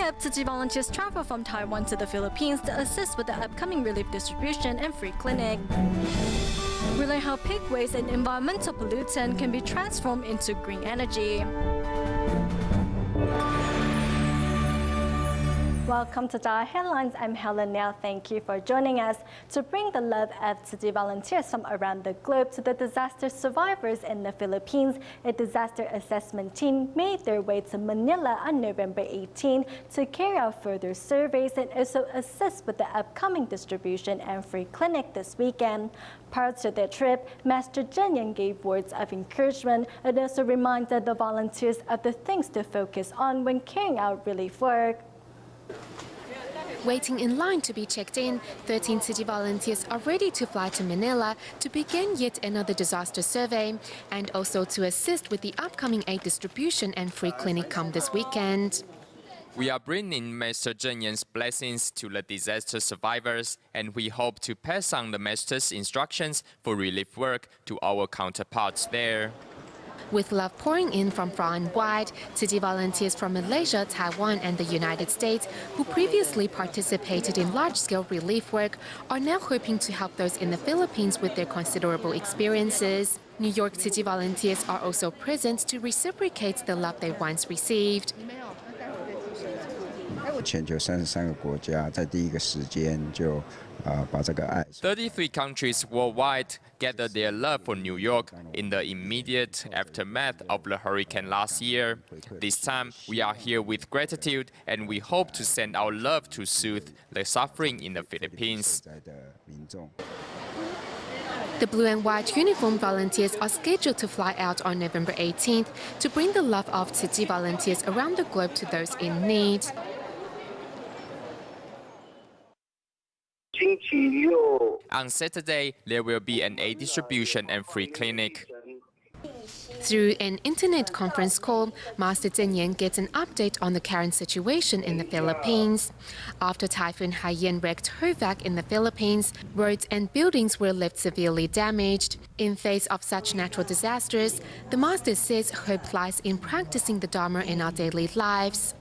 up, Tzu Chi volunteers travel from Taiwan to the Philippines to assist with the upcoming relief distribution and free clinic. We learn how pig waste and environmental pollutant can be transformed into green energy. Welcome to DaAi Headlines. I'm Helen Now. Thank you for joining us to bring the love of Tzu Chi volunteers from around the globe to the disaster survivors in the Philippines. A disaster assessment team made their way to Manila on November 18 to carry out further surveys and also assist with the upcoming distribution and free clinic this weekend. Prior to their trip, Master Zhenyan gave words of encouragement and also reminded the volunteers of the things to focus on when carrying out relief work. Waiting in line to be checked in, 13 Tzu Chi volunteers are ready to fly to Manila to begin yet another disaster survey and also to assist with the upcoming aid distribution and free clinic come this weekend. We are bringing Master Zhenyan's blessings to the disaster survivors, and we hope to pass on the Master's instructions for relief work to our counterparts there. With love pouring in from far and wide, Tzu Chi volunteers from Malaysia, Taiwan and the United States, who previously participated in large-scale relief work, are now hoping to help those in the Philippines with their considerable experiences. New York Tzu Chi volunteers are also present to reciprocate the love they once received. 全球33个国家在第一个时间就把这个爱。33 countries worldwide gathered their love for New York in the immediate aftermath of the hurricane last year. This time, we are here with gratitude, and we hope to send our love to soothe the suffering in the Philippines. The blue and white uniformed volunteers are scheduled to fly out on November 18th to bring the love of Tzu Chi volunteers around the globe to those in need. On Saturday, there will be an aid distribution and free clinic. Through an internet conference call, Master Zhenyan gets an update on the current situation in the Philippines. After Typhoon Haiyan wreaked havoc in the Philippines, roads and buildings were left severely damaged. In face of such natural disasters, the Master says hope lies in practicing the Dharma in our daily lives.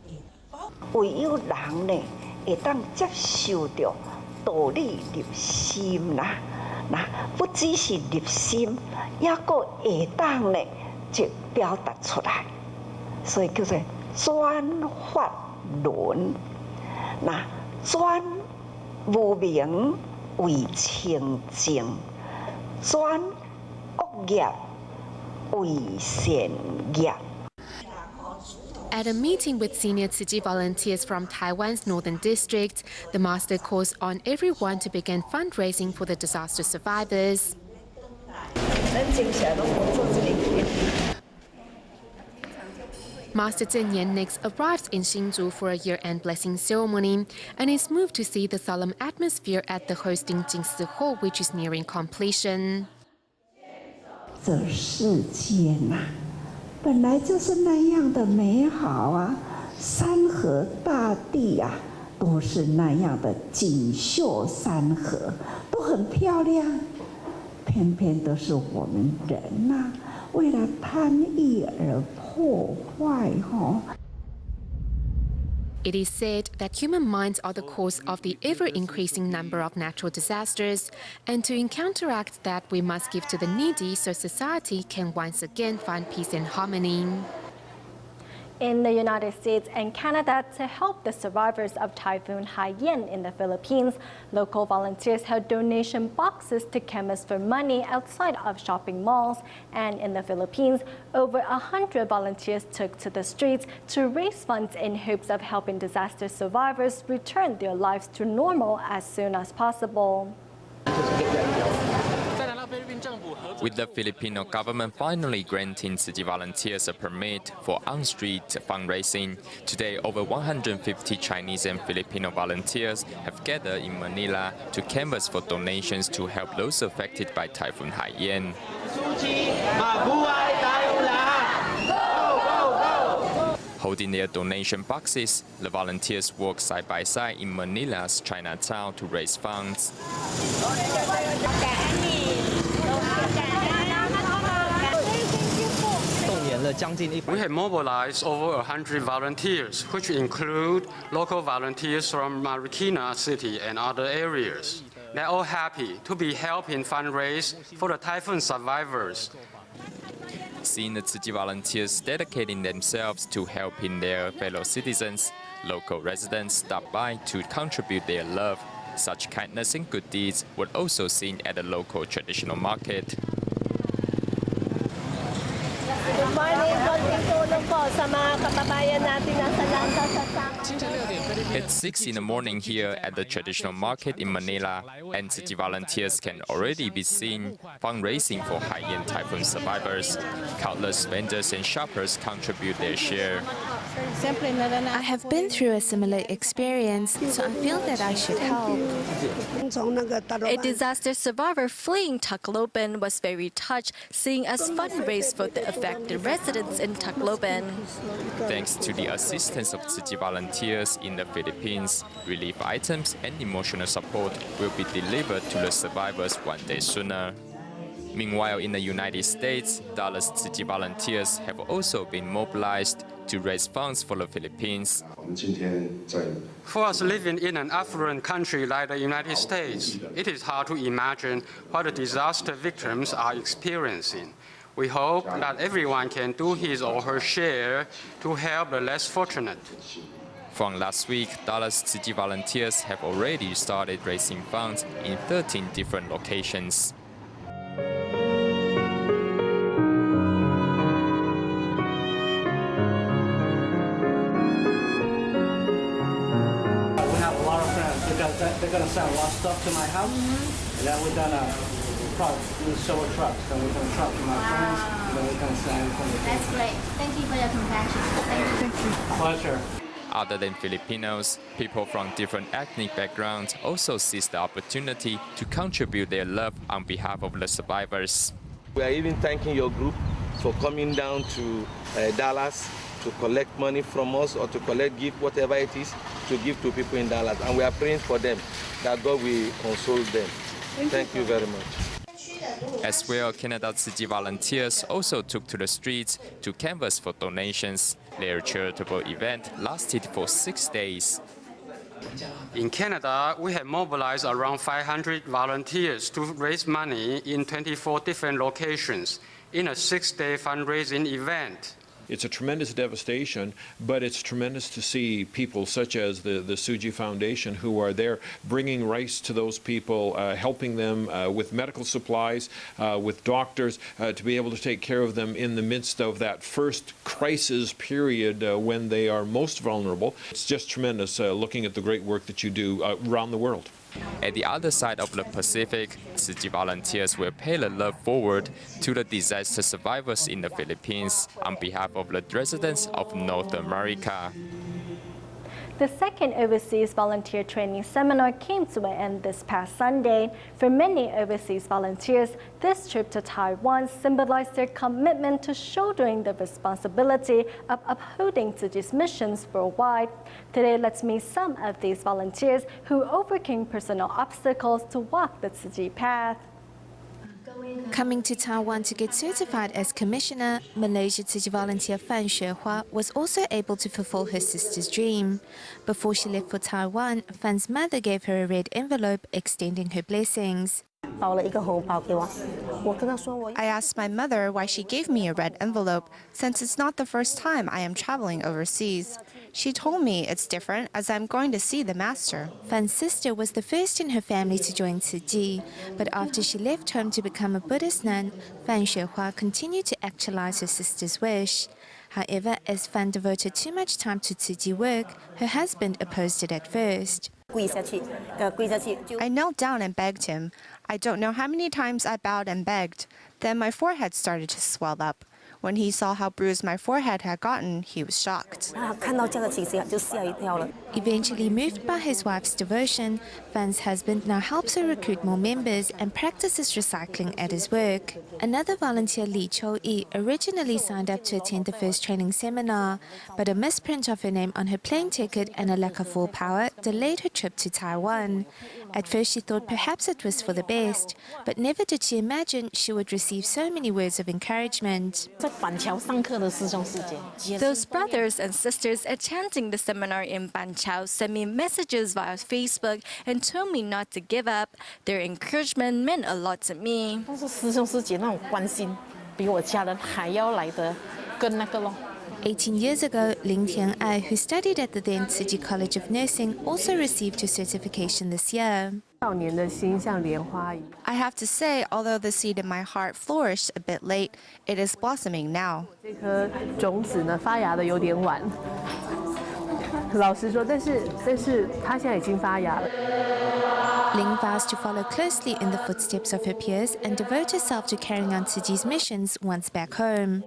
道理入心啦，不只是入心，也个会当呢就表达出来，所以叫做转法轮。转无明为清净，转恶业为善业。 At a meeting with senior Tzu Chi volunteers from Taiwan's northern district, the Master calls on everyone to begin fundraising for the disaster survivors. Master Zhenyan next arrives in Hsinchu for a year-end blessing ceremony and is moved to see the solemn atmosphere at the hosting Jingsi Hall, which is nearing completion. 这世间呐。 本来就是那样的美好啊，山河大地啊，都是那样的锦绣山河，都很漂亮。偏偏都是我们人呐，为了贪欲而破坏哈。 It is said that human minds are the cause of the ever-increasing number of natural disasters, and to counteract that, we must give to the needy so society can once again find peace and harmony. In the United States and Canada, to help the survivors of Typhoon Haiyan in the Philippines, local volunteers held donation boxes to chemists for money outside of shopping malls. And in the Philippines, over 100 volunteers took to the streets to raise funds in hopes of helping disaster survivors return their lives to normal as soon as possible. With the Filipino government finally granting Tzu Chi volunteers a permit for on-street fundraising, today over 150 Chinese and Filipino volunteers have gathered in Manila to canvass for donations to help those affected by Typhoon Haiyan. Holding their donation boxes, the volunteers walk side by side in Manila's Chinatown to raise funds. We have mobilized over 100 volunteers, which include local volunteers from Marikina City and other areas. They're all happy to be helping fundraise for the typhoon survivors. Seeing the Tzu Chi volunteers dedicating themselves to helping their fellow citizens, local residents stop by to contribute their love. Such kindness and good deeds were also seen at the local traditional market. Good morning. Konting tulong po sa mga kababayan natin nasa landas at It's 6 in the morning here at the traditional market in Manila, and Tzu Chi volunteers can already be seen fundraising for Haiyan typhoon survivors. Countless vendors and shoppers contribute their share. I have been through a similar experience, so I feel that I should help. A disaster survivor fleeing Tacloban was very touched seeing us fundraise for the affected residents in Tacloban. Thanks to the assistance of Tzu Chi volunteers in the Philippines, relief items and emotional support will be delivered to the survivors one day sooner. Meanwhile, in the United States, Dallas Tzu Chi volunteers have also been mobilized to raise funds for the Philippines. For us living in an affluent country like the United States, it is hard to imagine what the disaster victims are experiencing. We hope that everyone can do his or her share to help the less fortunate. From last week, Dallas Tzu Chi volunteers have already started raising funds in 13 different locations. They're going to send a lot of stuff to my house, and then we're going to use several trucks. Then we're going to truck to my friends, and then we're going to send them. That's great. Thank you for your compassion. Thank you. Pleasure. Other than Filipinos, people from different ethnic backgrounds also seize the opportunity to contribute their love on behalf of the survivors. We are even thanking your group for coming down to Dallas to collect money from us or to collect gift, whatever it is, to give to people in Dallas. And we are praying for them, that God will console them. Thank you very much. As well, Canada Tzu Chi volunteers also took to the streets to canvass for donations. Their charitable event lasted for 6 days. In Canada, we have mobilized around 500 volunteers to raise money in 24 different locations in a 6-day fundraising event. It's a tremendous devastation, but it's tremendous to see people such as the Tzu Chi Foundation who are there bringing rice to those people, helping them with medical supplies, with doctors, to be able to take care of them in the midst of that first crisis period when they are most vulnerable. It's just tremendous looking at the great work that you do around the world. At the other side of the Pacific, Tzu Chi volunteers will pay the love forward to the disaster survivors in the Philippines on behalf of the residents of North America. The second overseas volunteer training seminar came to an end this past Sunday. For many overseas volunteers, this trip to Taiwan symbolized their commitment to shouldering the responsibility of upholding Tzu Chi's missions worldwide. Today, let's meet some of these volunteers who overcame personal obstacles to walk the Tzu Chi path. Coming to Taiwan to get certified as commissioner, Malaysia Tzu Chi volunteer Fan Xuehua was also able to fulfill her sister's dream. Before she left for Taiwan, Fan's mother gave her a red envelope extending her blessings. I asked my mother why she gave me a red envelope, since it's not the first time I am traveling overseas. She told me it's different as I'm going to see the master. Fan's sister was the first in her family to join Tzu Chi, but after she left home to become a Buddhist nun, Fan Xuehua continued to actualize her sister's wish. However, as Fan devoted too much time to Tzu Chi work, her husband opposed it at first. I knelt down and begged him. I don't know how many times I bowed and begged. Then my forehead started to swell up. When he saw how bruised my forehead had gotten, he was shocked. Eventually moved by his wife's devotion, Fan's husband now helps her recruit more members and practices recycling at his work. Another volunteer, Li Chou-yi, originally signed up to attend the first training seminar, but a misprint of her name on her plane ticket and a lack of willpower delayed her trip to Taiwan. At first she thought perhaps it was for the best, but never did she imagine she would receive so many words of encouragement. Those brothers and sisters attending the seminar in Banqiao sent me messages via Facebook and told me not to give up. Their encouragement meant a lot to me. 18 years ago, Ling Tian'ai, who studied at the then Tzu Chi College of Nursing, also received her certification this year. I have to say, although the seed in my heart flourished a bit late, it is blossoming now. 种子呢发芽的有点晚，老实说，但是它现在已经发芽了。 Ling vows to follow closely in the footsteps of her peers and devote herself to carrying on Tzu Chi's missions once back home.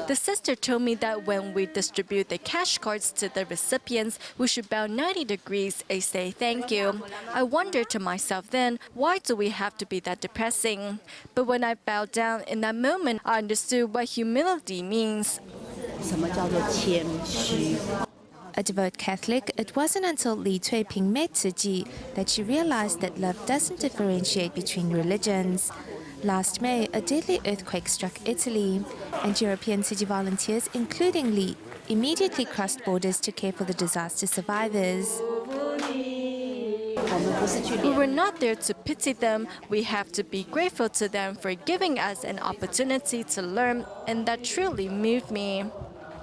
The sister told me that when we distribute the cash cards to the recipients, we should bow 90 degrees and say thank you. I wondered to myself then, why do we have to be that depressing? But when I bowed down in that moment, I understood what humility means. A devout Catholic, it wasn't until Li Cuiping met Tzu Chi that she realized that love doesn't differentiate between religions. Last May, a deadly earthquake struck Italy, and European Tzu Chi volunteers, including Li, immediately crossed borders to care for the disaster survivors. We were not there to pity them. We have to be grateful to them for giving us an opportunity to learn, and that truly moved me.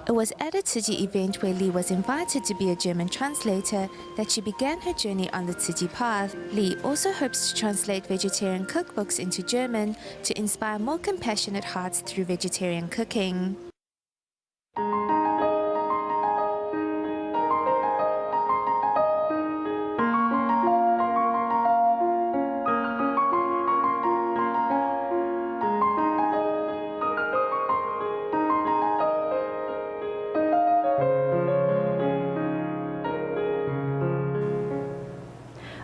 It was at a Tzu Chi event where Li was invited to be a German translator that she began her journey on the Tzu Chi path. Li also hopes to translate vegetarian cookbooks into German to inspire more compassionate hearts through vegetarian cooking.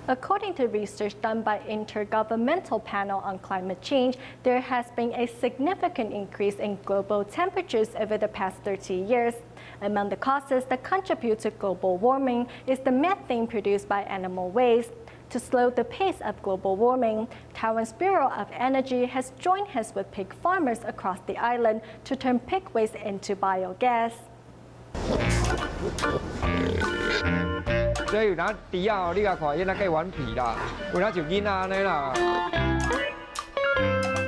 According to research done by Intergovernmental Panel on Climate Change, there has been a significant increase in global temperatures over the past 30 years. Among the causes that contribute to global warming is the methane produced by animal waste. To slow the pace of global warming, Taiwan's Bureau of Energy has joined hands with pig farmers across the island to turn pig waste into biogas. 所以有那猪仔哦，你甲看，伊那计顽皮啦，有那像囡仔安尼啦。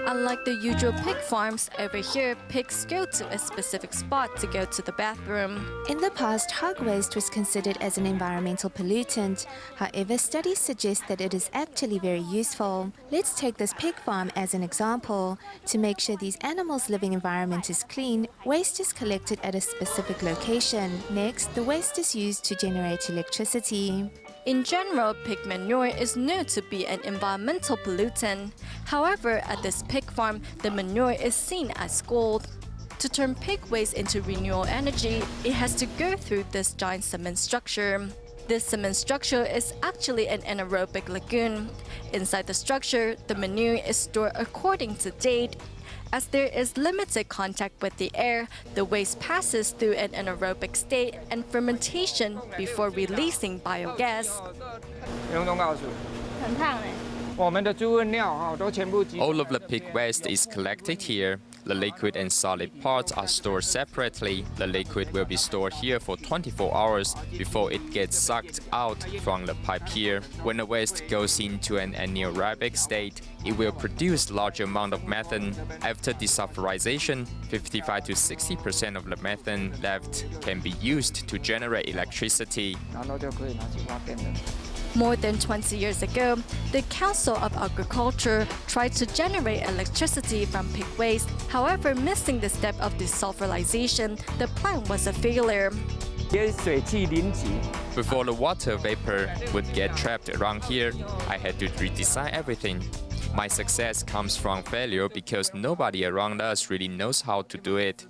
Unlike the usual pig farms, over here, pigs go to a specific spot to go to the bathroom. In the past, hog waste was considered as an environmental pollutant. However, studies suggest that it is actually very useful. Let's take this pig farm as an example. To make sure these animals' living environment is clean, waste is collected at a specific location. Next, the waste is used to generate electricity. In general, pig manure is known to be an environmental pollutant. However, at this pig farm, the manure is seen as gold. To turn pig waste into renewable energy, it has to go through this giant cement structure. This cement structure is actually an anaerobic lagoon. Inside the structure, the manure is stored according to date. As there is limited contact with the air, the waste passes through an anaerobic state and fermentation before releasing biogas. All of the pig waste is collected here. The liquid and solid parts are stored separately. The liquid will be stored here for 24 hours before it gets sucked out from the pipe here. When the waste goes into an anaerobic state, it will produce large amount of methane. After desulfurization, 55 to 60% of the methane left can be used to generate electricity. More than 20 years ago, the Council of Agriculture tried to generate electricity from pig waste. However, missing the step of desulfurization, the plan was a failure. Before the water vapor would get trapped around here, I had to redesign everything. My success comes from failure because nobody around us really knows how to do it.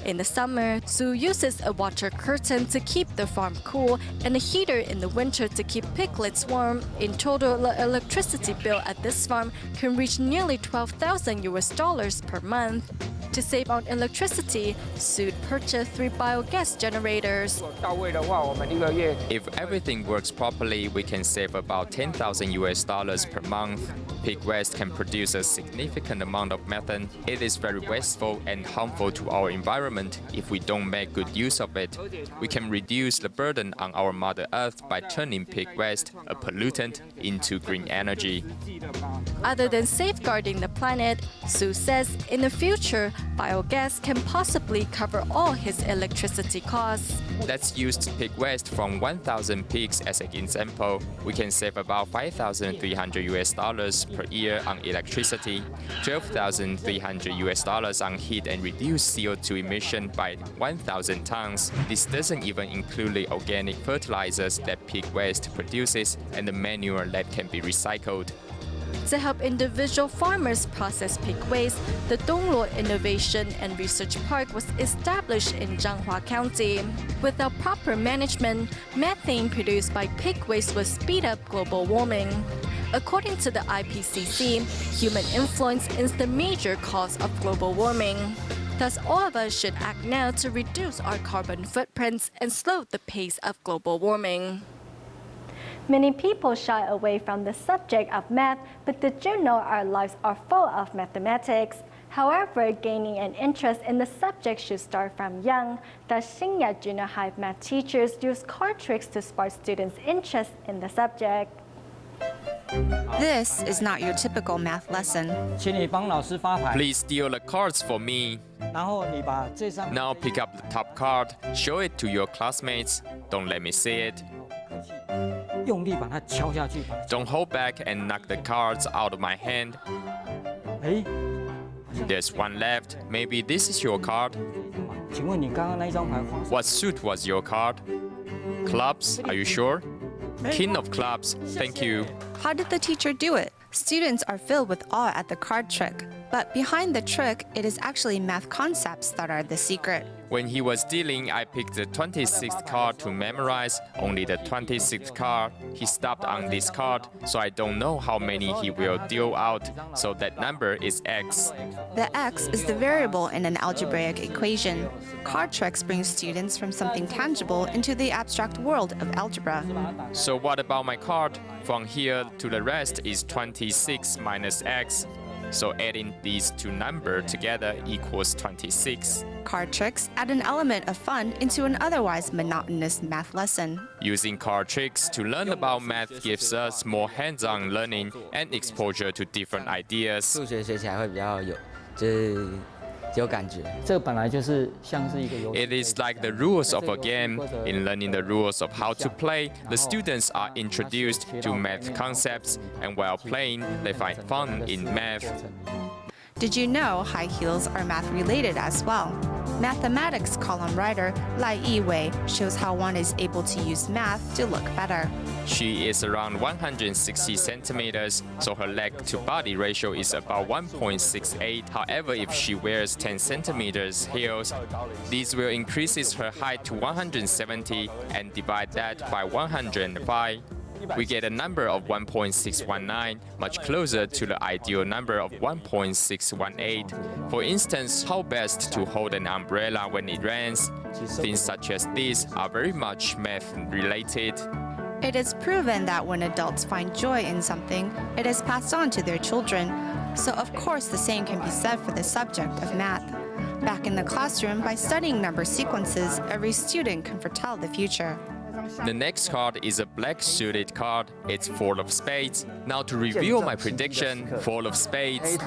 In the summer, Tzu uses a water curtain to keep the farm cool and a heater in the winter to keep piglets warm. In total, the electricity bill at this farm can reach nearly $12,000 per month. To save on electricity, Tzu purchased 3 biogas generators. If everything works properly, we can save about $10,000 per month. Pig waste can produce a significant amount of methane. It is very wasteful and harmful to our environment if we don't make good use of it. We can reduce the burden on our Mother Earth by turning pig waste, a pollutant, into green energy. Other than safeguarding the planet, Tzu says in the future, biogas can possibly cover all his electricity costs. Let's use pig waste from 1,000 pigs as an example. We can save about $5,300 per year on electricity, $12,300 on heat, and reduce CO2 emission by 1,000 tons. This doesn't even include the organic fertilizers that pig waste produces and the manure that can be recycled. To help individual farmers process pig waste, the Dongluo Innovation and Research Park was established in Zhanghua County. Without proper management, methane produced by pig waste will speed up global warming. According to the IPCC, human influence is the major cause of global warming. Thus, all of us should act now to reduce our carbon footprints and slow the pace of global warming. Many people shy away from the subject of math, but did you know our lives are full of mathematics? However, gaining an interest in the subject should start from young. The Xingya Junior High math teachers use card tricks to spark students' interest in the subject. This is not your typical math lesson. Please steal the cards for me. Now pick up the top card, show it to your classmates. Don't let me see it. Don't hold back and knock the cards out of my hand. There's one left. Maybe this is your card. What suit was your card? Clubs, are you sure? King of clubs, thank you. How did the teacher do it? Students are filled with awe at the card trick. But behind the trick, it is actually math concepts that are the secret. When he was dealing, I picked the 26th card to memorize, only the 26th card. He stopped on this card, so I don't know how many he will deal out, so that number is X. The X is the variable in an algebraic equation. Card tricks bring students from something tangible into the abstract world of algebra. So what about my card? From here to the rest is 26 minus X. So adding these two numbers together equals 26. Card tricks add an element of fun into an otherwise monotonous math lesson. Using card tricks to learn about math gives us more hands-on learning and exposure to different ideas. It is like the rules of a game. In learning the rules of how to play, the students are introduced to math concepts, and while playing, they find fun in math. Did you know high heels are math-related as well? Mathematics column writer Lai Yiwei shows how one is able to use math to look better. She is around 160 centimeters, so her leg-to-body ratio is about 1.68. However, if she wears 10 centimeters heels, this will increase her height to 170 and divide that by 105. We get a number of 1.619, much closer to the ideal number of 1.618. For instance, how best to hold an umbrella when it rains. Things such as these are very much math-related. It is proven that when adults find joy in something, it is passed on to their children. So of course the same can be said for the subject of math. Back in the classroom, by studying number sequences, every student can foretell the future. The next card is a black suited card. It's full of spades. Now to reveal my prediction, full of spades.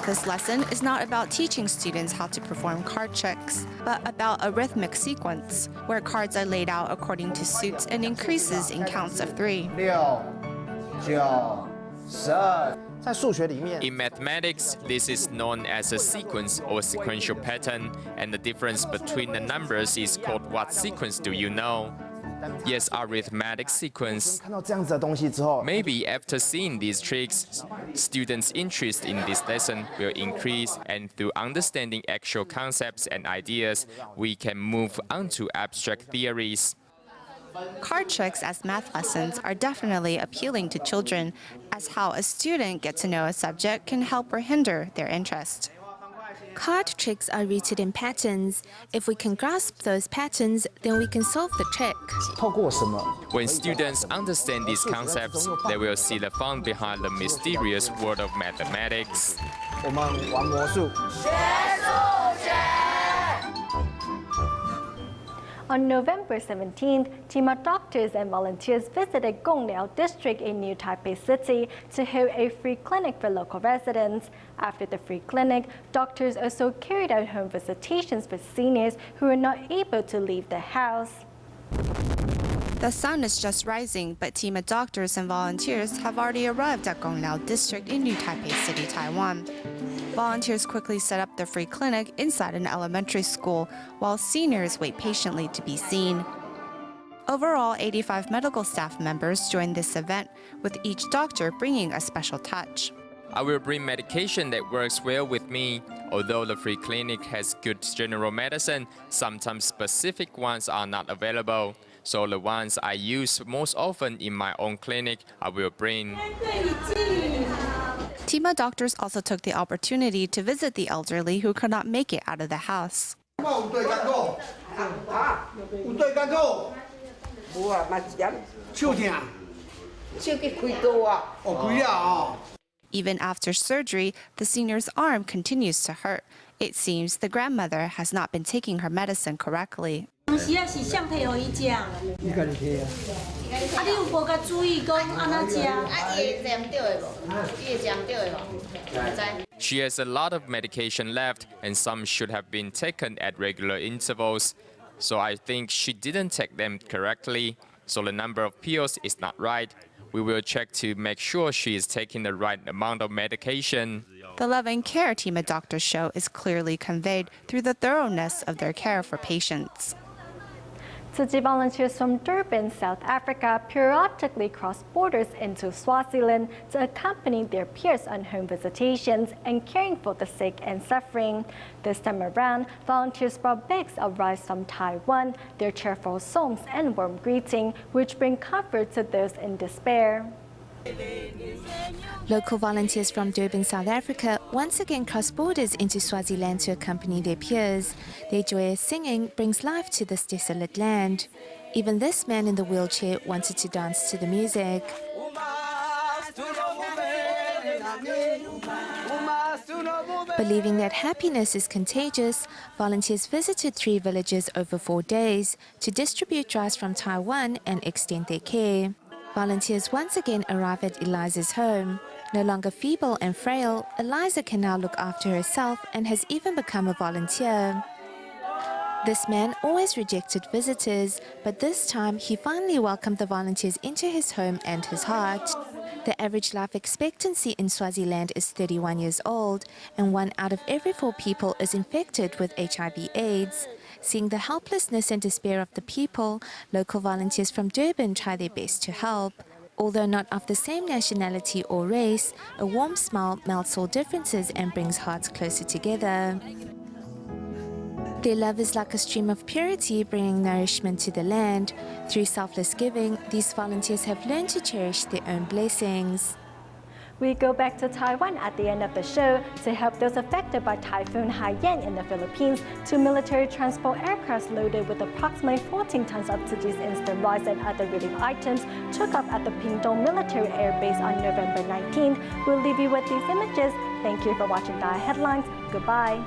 This lesson is not about teaching students how to perform card tricks, but about a rhythmic sequence, where cards are laid out according to suits and increases in counts of 3. In mathematics, this is known as a sequence or sequential pattern, and the difference between the numbers is called what sequence do you know? Yes, arithmetic sequence. Maybe after seeing these tricks, students' interest in this lesson will increase, and through understanding actual concepts and ideas, we can move on to abstract theories. Card tricks as math lessons are definitely appealing to children, as how a student gets to know a subject can help or hinder their interest. Card tricks are rooted in patterns. If we can grasp those patterns, then we can solve the trick. When students understand these concepts, they will see the fun behind the mysterious world of mathematics. On November 17th, team of doctors and volunteers visited Gongliao district in New Taipei City to hold a free clinic for local residents. After the free clinic, doctors also carried out home visitations for seniors who were not able to leave the house. The sun is just rising, but team of doctors and volunteers have already arrived at Gongliao district in New Taipei City, Taiwan. Volunteers quickly set up the free clinic inside an elementary school, while seniors wait patiently to be seen. Overall, 85 medical staff members joined this event, with each doctor bringing a special touch. I will bring medication that works well with me. Although the free clinic has good general medicine, sometimes specific ones are not available. So the ones I use most often in my own clinic, I will bring. Tima doctors also took the opportunity to visit the elderly who could not make it out of the house. Even after surgery, the senior's arm continues to hurt. It seems the grandmother has not been taking her medicine correctly. She has a lot of medication left, and some should have been taken at regular intervals. So I think she didn't take them correctly, so the number of pills is not right. We will check to make sure she is taking the right amount of medication. The love and care team of doctors show is clearly conveyed through the thoroughness of their care for patients. Tzu Chi volunteers from Durban, South Africa periodically cross borders into Swaziland to accompany their peers on home visitations and caring for the sick and suffering. This time around, volunteers brought bags of rice from Taiwan, their cheerful songs and warm greeting, which bring comfort to those in despair. Local volunteers from Durban, South Africa once again cross borders into Swaziland to accompany their peers. Their joyous singing brings life to this desolate land. Even this man in the wheelchair wanted to dance to the music. Believing that happiness is contagious, volunteers visited 3 villages over 4 days to distribute rice from Taiwan and extend their care. Volunteers once again arrive at Eliza's home. No longer feeble and frail, Eliza can now look after herself and has even become a volunteer. This man always rejected visitors, but this time he finally welcomed the volunteers into his home and his heart. The average life expectancy in Swaziland is 31 years old, and 1 out of every 4 people is infected with HIV/AIDS. Seeing the helplessness and despair of the people, local volunteers from Durban try their best to help. Although not of the same nationality or race, a warm smile melts all differences and brings hearts closer together. Their love is like a stream of purity, bringing nourishment to the land. Through selfless giving, these volunteers have learned to cherish their own blessings. We go back to Taiwan at the end of the show to help those affected by Typhoon Haiyan in the Philippines. 2 military transport aircrafts loaded with approximately 14 tons of Tzu Chi's instant rice and other relief items took off at the Pingdong Military Air Base on November 19th. We'll leave you with these images. Thank you for watching DaAi Headlines. Goodbye.